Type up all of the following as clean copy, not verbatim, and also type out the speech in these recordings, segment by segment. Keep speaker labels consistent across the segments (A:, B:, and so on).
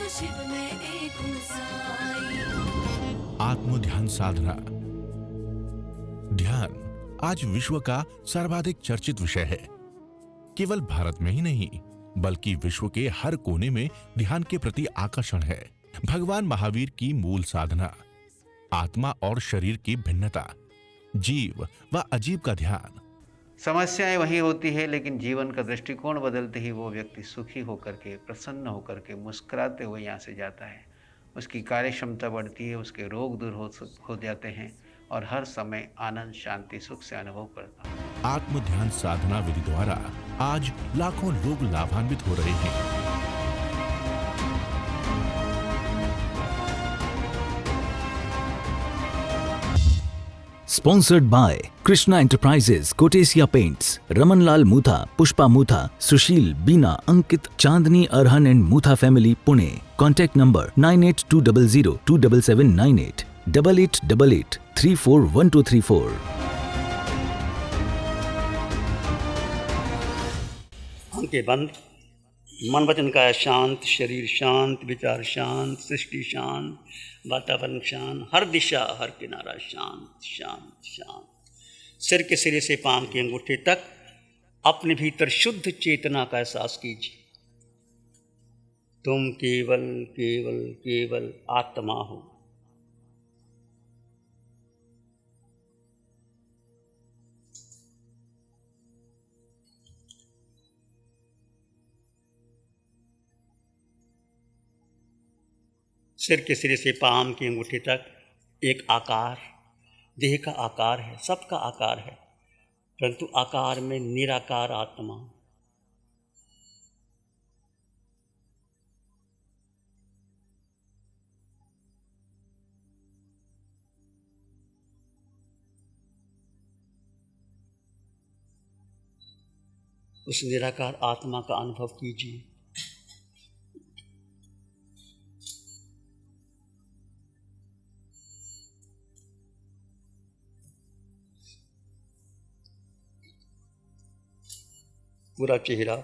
A: शिव में एक हूँ साई।
B: आत्म ध्यान साधना। ध्यान आज विश्व का सर्वाधिक चर्चित विषय है। केवल भारत में ही नहीं बल्कि विश्व के हर कोने में ध्यान के प्रति आकर्षण है। भगवान महावीर की मूल साधना, आत्मा और शरीर की भिन्नता, जीव व अजीब का ध्यान।
C: समस्याएं वही होती है, लेकिन जीवन का दृष्टिकोण बदलते ही वो व्यक्ति सुखी होकर के, प्रसन्न होकर के, मुस्कुराते हुए यहाँ से जाता है। उसकी कार्य क्षमता बढ़ती है, उसके रोग दूर हो जाते हैं और हर समय आनंद, शांति, सुख से अनुभव करता है।
B: आत्म ध्यान साधना विधि द्वारा आज लाखों लोग लाभान्वित हो रहे हैं।
D: Sponsored by Krishna Enterprises, Kotesia Paints, Ramanlal Mutha, Pushpa Mutha, Sushil, Beena, Ankit, Chandni, Arhan and Mutha family, Pune. Contact number 98200 27798 8888 341234.
E: के बंद। मन वचन का शांत, शरीर शांत, विचार शांत, सृष्टि शांत, वातावरण शांत, हर दिशा हर किनारा शांत शांत शांत। सिर के सिरे से पांव के अंगूठे तक अपने भीतर शुद्ध चेतना का एहसास कीजिए। तुम केवल केवल केवल आत्मा हो। सिर के सिरे से पाम के अंगूठे तक एक आकार, देह का आकार है, सबका आकार है, परंतु आकार में निराकार आत्मा। उस निराकार आत्मा का अनुभव कीजिए। पूरा चेहरा,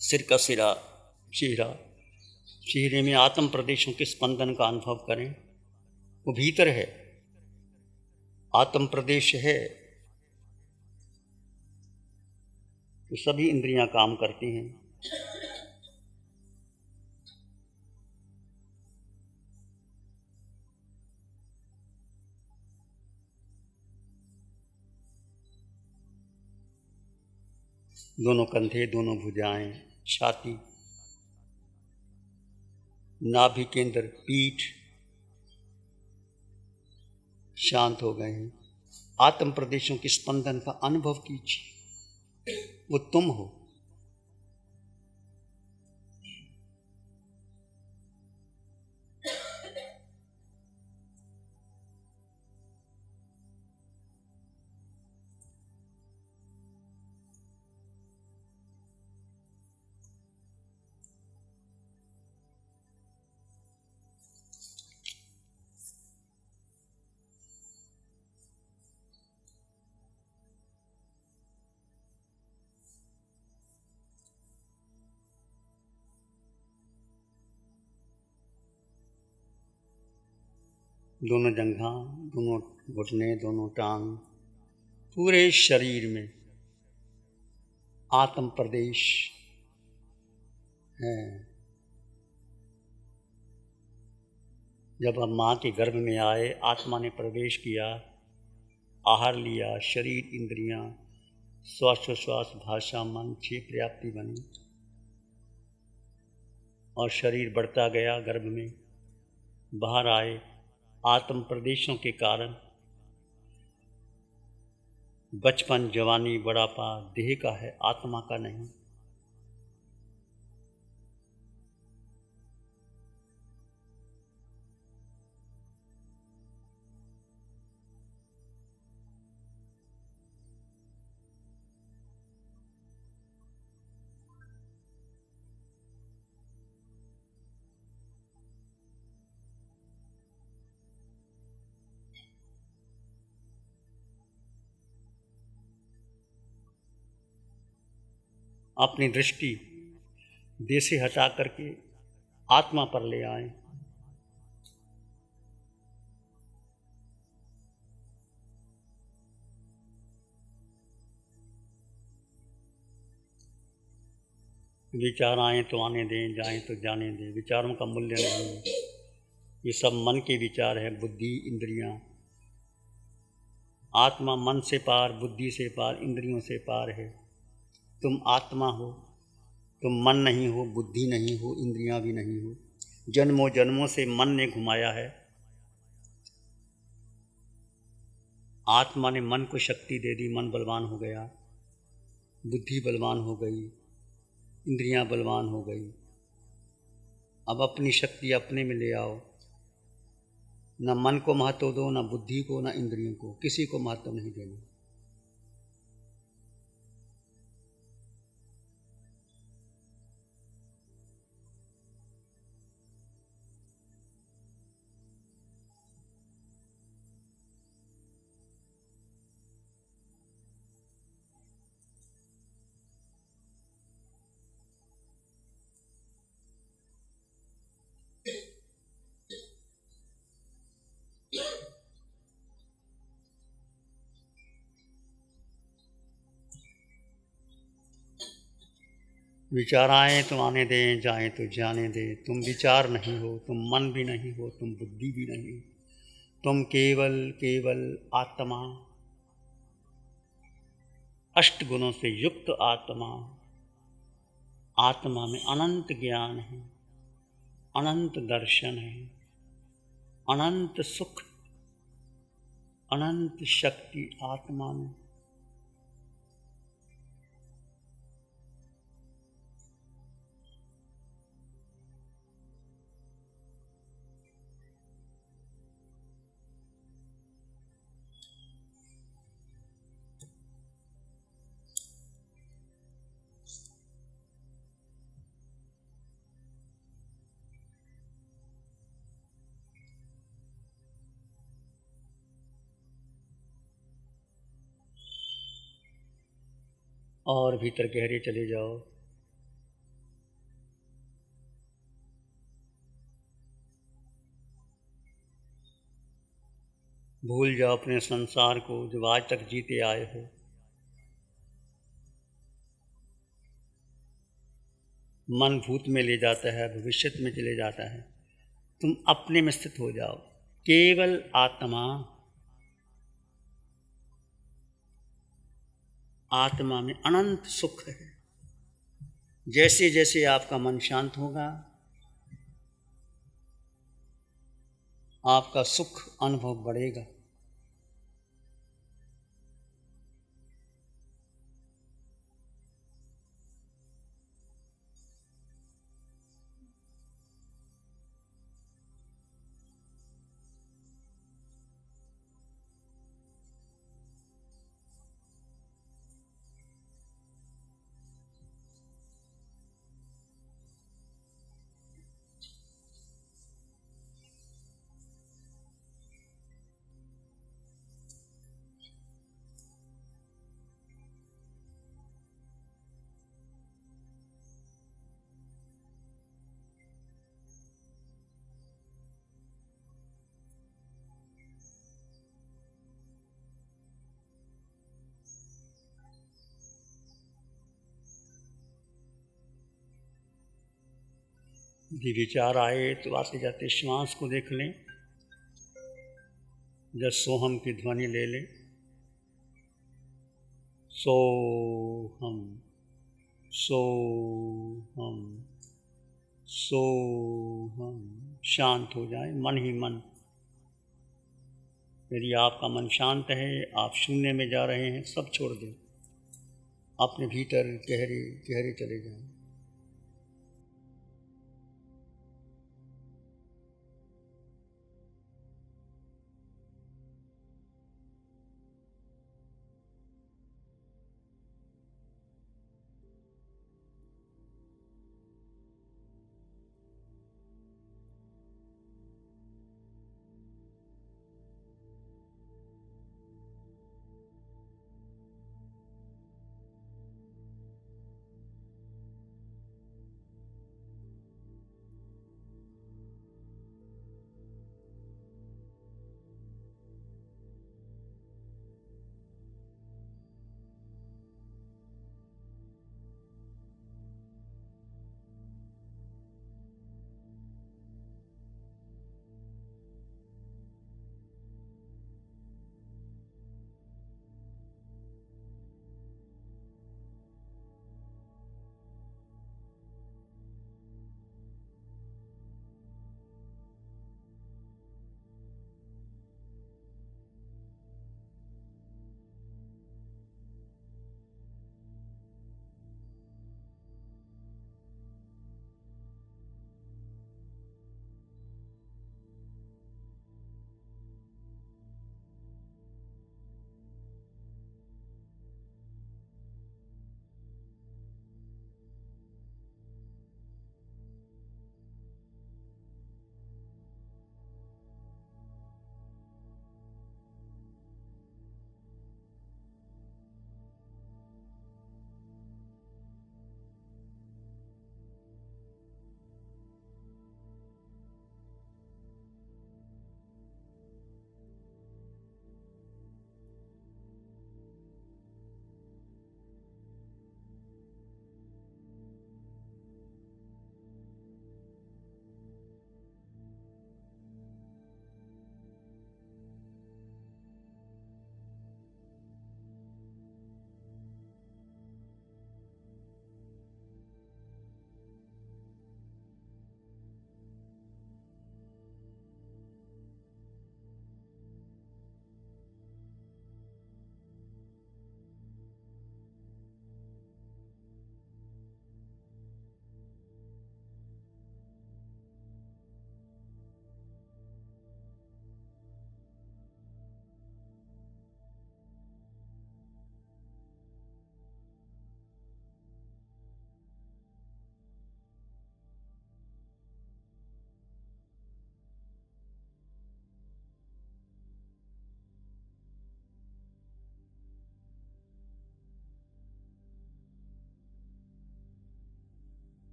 E: सिर का सिरा, चेहरा, चेहरे में आत्म प्रदेशों के स्पंदन का अनुभव करें। वो भीतर है, आत्म प्रदेश है, तो सभी इंद्रियां काम करती हैं। दोनों कंधे, दोनों भुजाएं, छाती, नाभि केंद्र, पीठ शांत हो गए हैं। आत्म प्रदेशों के स्पंदन का अनुभव कीजिए। वो तुम हो। दोनों जंघा, दोनों घुटने, दोनों टांग, पूरे शरीर में आत्म प्रदेश है। जब हम माँ के गर्भ में आए, आत्मा ने प्रवेश किया, आहार लिया, शरीर, इंद्रियां, श्वासोश्वास, भाषा, मन, छह पर्याप्ति बनी और शरीर बढ़ता गया। गर्भ में बाहर आए, आत्म प्रदेशों के कारण बचपन, जवानी, बुढ़ापा देह का है, आत्मा का नहीं। अपनी दृष्टि देह से हटा करके आत्मा पर ले आए। विचार आए तो आने दें, जाएं तो जाने दें। विचारों का मूल्य नहीं है। ये सब मन के विचार है, बुद्धि इंद्रियां। आत्मा मन से पार, बुद्धि से पार, इंद्रियों से पार है। तुम आत्मा हो, तुम मन नहीं हो, बुद्धि नहीं हो, इंद्रियां भी नहीं हो। जन्मों जन्मों से मन ने घुमाया है। आत्मा ने मन को शक्ति दे दी, मन बलवान हो गया, बुद्धि बलवान हो गई, इंद्रियां बलवान हो गई। अब अपनी शक्ति अपने में ले आओ। न मन को महत्व दो, न बुद्धि को, न इंद्रियों को, किसी को महत्व नहीं देना। विचार आए तो आने दें, जाएं तो जाने दें। तुम विचार नहीं हो, तुम मन भी नहीं हो, तुम बुद्धि भी नहीं हो। तुम केवल केवल आत्मा, अष्ट गुणों से युक्त आत्मा। आत्मा में अनंत ज्ञान है, अनंत दर्शन है, अनंत सुख, अनंत शक्ति आत्मा में। और भीतर गहरे चले जाओ। भूल जाओ अपने संसार को जो आज तक जीते आए हो। मन भूत में ले जाता है, भविष्य में चले जाता है। तुम अपने में स्थित हो जाओ। केवल आत्मा, आत्मा में अनंत सुख है। जैसे जैसे आपका मन शांत होगा, आपका सुख अनुभव बढ़ेगा। यदि विचार आए तो आते जाते श्वास को देख लें। जब सोहम की ध्वनि ले लें। सोहम, सोहम, सोहम। शांत हो जाए, मन ही मन। यदि आपका मन शांत है, आप शून्य में जा रहे हैं, सब छोड़ दें। अपने भीतर गहरे गहरे चले जाएं।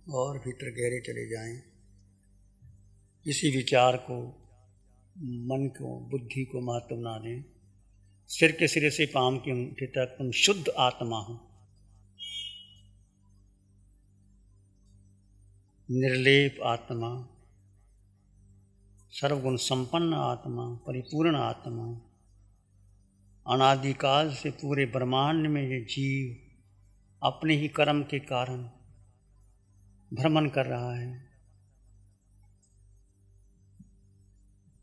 E: और भीतर गहरे चले जाएं। किसी विचार को, मन को, बुद्धि को महत्व ना दें। सिर के सिरे से पांव की अंगूठी तक तुम शुद्ध आत्मा हो, निर्लेप आत्मा, सर्वगुण संपन्न आत्मा, परिपूर्ण आत्मा। अनादिकाल से पूरे ब्रह्मांड में ये जीव अपने ही कर्म के कारण भ्रमण कर रहा है।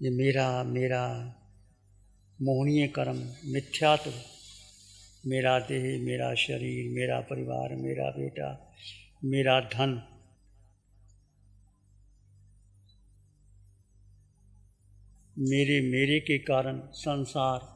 E: ये मेरा मेरा मोहनीय कर्म, मिथ्यात्व, मेरा देह, मेरा शरीर, मेरा परिवार, मेरा बेटा, मेरा धन, मेरे के कारण संसार।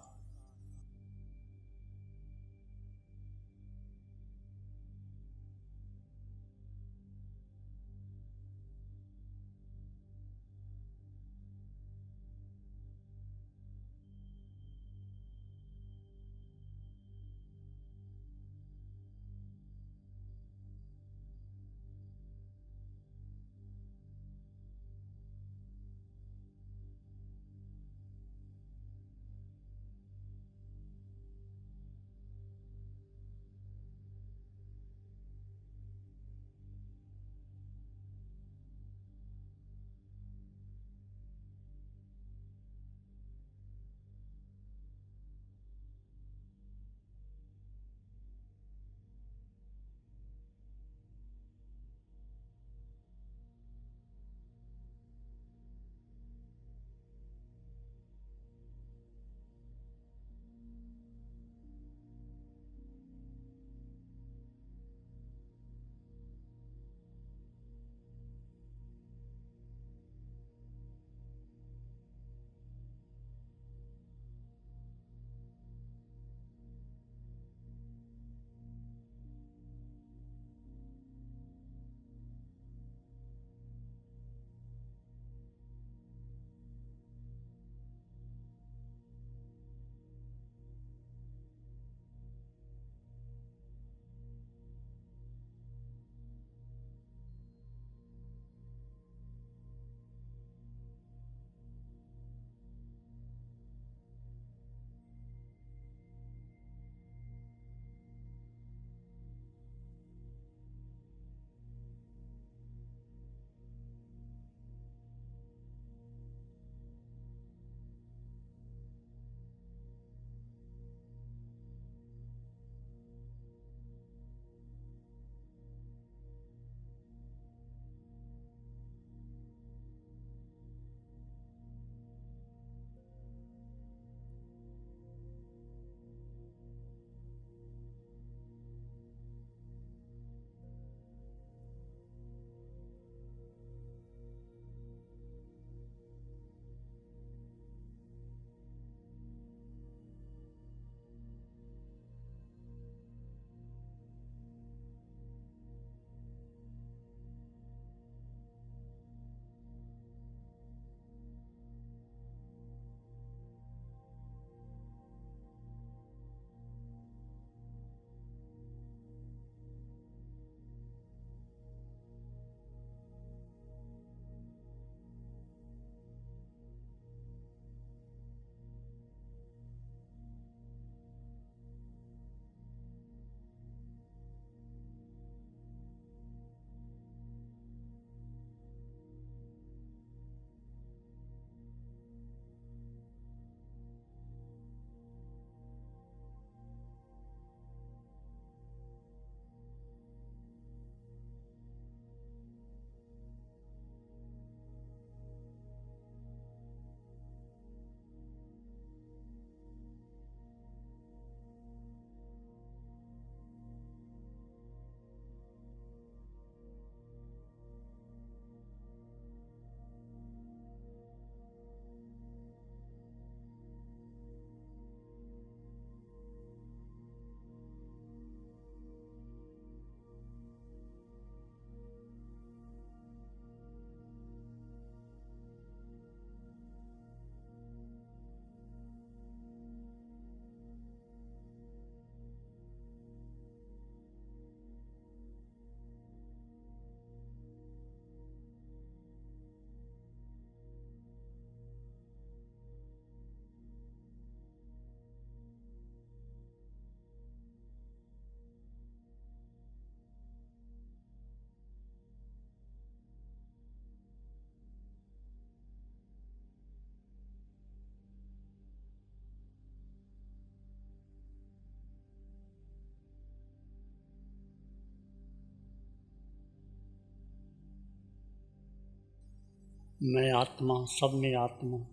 E: मैं आत्मा, सब में आत्मा,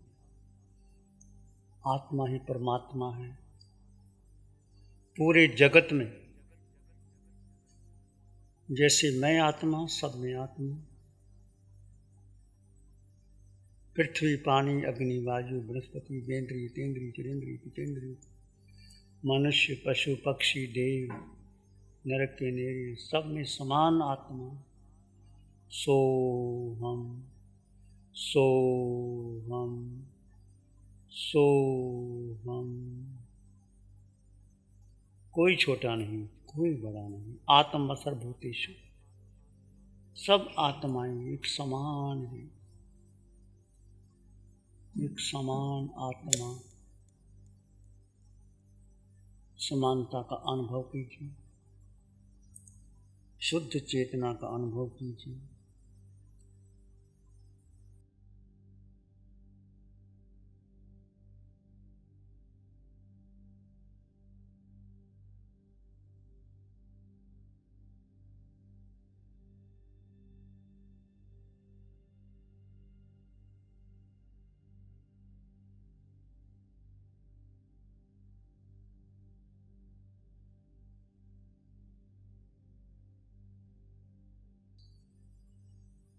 E: आत्मा ही परमात्मा है। पूरे जगत में जैसे मैं आत्मा, सब में आत्मा। पृथ्वी, पानी, अग्नि, वायु, बृहस्पति, वेंद्री, तेंद्री, चिरेंद्री, पिचेंद्री, मनुष्य, पशु, पक्षी, देव, नरक के नेरी, सब में समान आत्मा। सो हम, सो हम, सो हम। कोई छोटा नहीं, कोई बड़ा नहीं। आत्म सर्वभूतेषु, सब आत्माएं एक समान हैं, एक समान आत्मा। समानता का अनुभव कीजिए, शुद्ध चेतना का अनुभव कीजिए।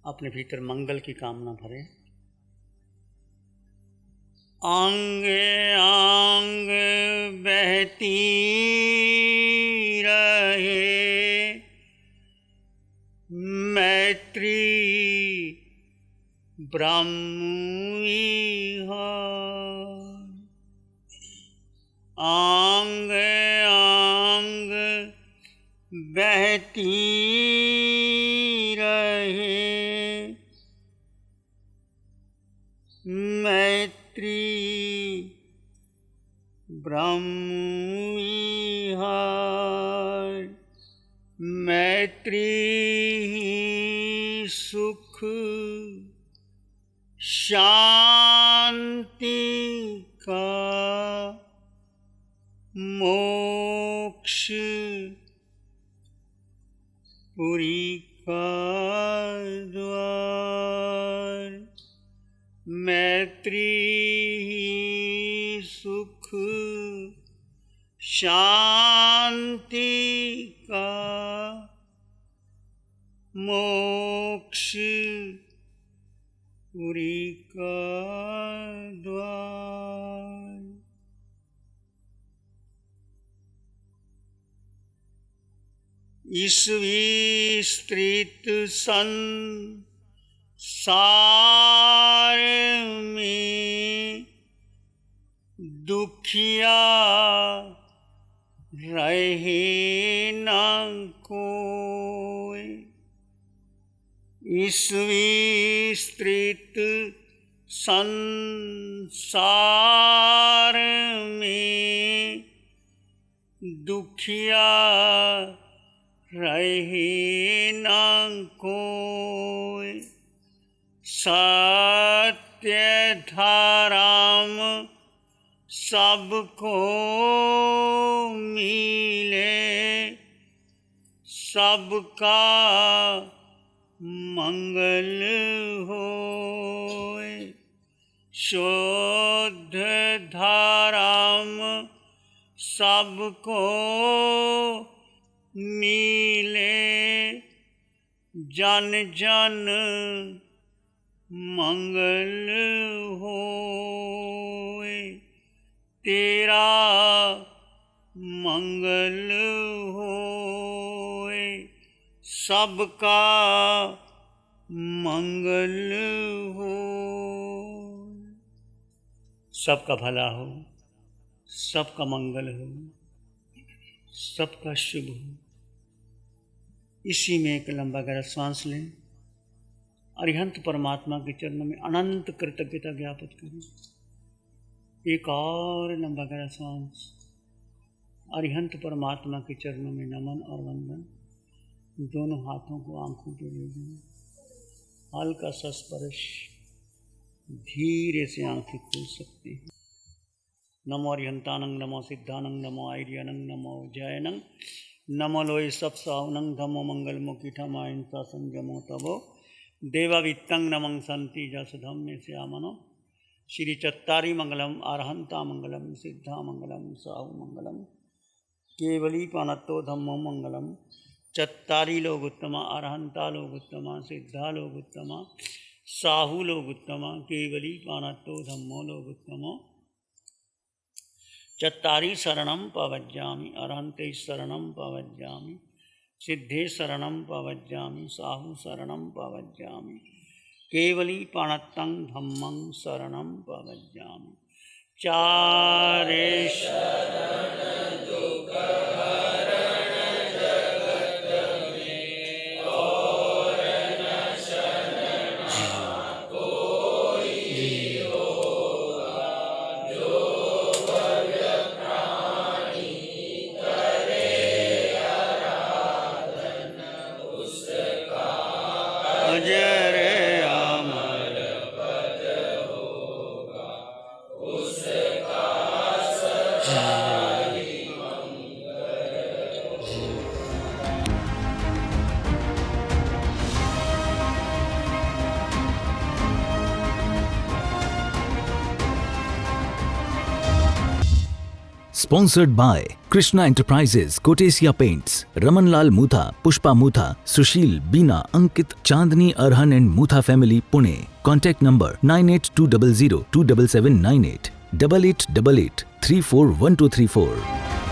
E: अपने भीतर मंगल की कामना भरें। अंग अंग बहती रहे मैत्री ब्रह्मी है। अंग अंग बहती रहे मैत्री ब्रह्मी है। मैत्री ही सुख शांति का मोक्ष पुरी का द्वार। मैत्री ही सुख शांति का मोक्ष पुरी का द्वार। इस विस्तृत संसार में दुखिया रहे न कोई। इस विस्तृत संसार में दुखिया रहे न कोई। सत्य धर्म सबको मिले, सबका मंगल होए। शुद्ध धर्म सबको मिले, जन जन मंगल होए। तेरा मंगल होए, सबका मंगल हो। सबका भला हो, सबका मंगल हो, सबका शुभ हो। इसी में एक लंबा गहरा सांस लें। अरिहंत परमात्मा के चरणों में अनंत कृतज्ञता ज्ञापित करें। एक और लंबा गहरा सांस। अरिहंत परमात्मा के चरणों में नमन और वंदन। दोनों हाथों को आंखों पे ले दें। हल्का सा स्पर्श, धीरे से आंखें खुल सकती हैं। नमो अरिहंतानंग, नमो सिद्धानंग, नमो आर्यनंग, नमो जयनंग, नमो लोय सब सावनंग, धमो मंगल मुखी ठमा इंसा संजमो तबो देवावित्तं नमं सन्ति जसधम में श्यामनो श्री चत्तारी मंगलम अरहंता मंगलम सिद्धा मंगलम साहु मंगलम केवली पानत्तो धम्मो मंगलम चत्तारी लोग उत्तमा अरहंता लोग उत्तमा सिद्धा लोग उत्तमा साहु लोग उत्तमा केवली पानत्तो धम्मो लोग उत्तमो चत्तारी शरणं पवज्जामि अरहंते शरणं पवज्जामि सिद्धे शरणं पवज्जामि साहु शरणं पवज्जामि केवली पाणत्तं धम्मं शरणं पवज्जामि चारे
D: Sponsored by Krishna Enterprises, Kotesia Paints, Ramanlal Mutha, Pushpa Mutha, Sushil, Beena, Ankit, Chandni, Arhan and Mutha family, Pune. Contact number 98200 27798 8888 341234.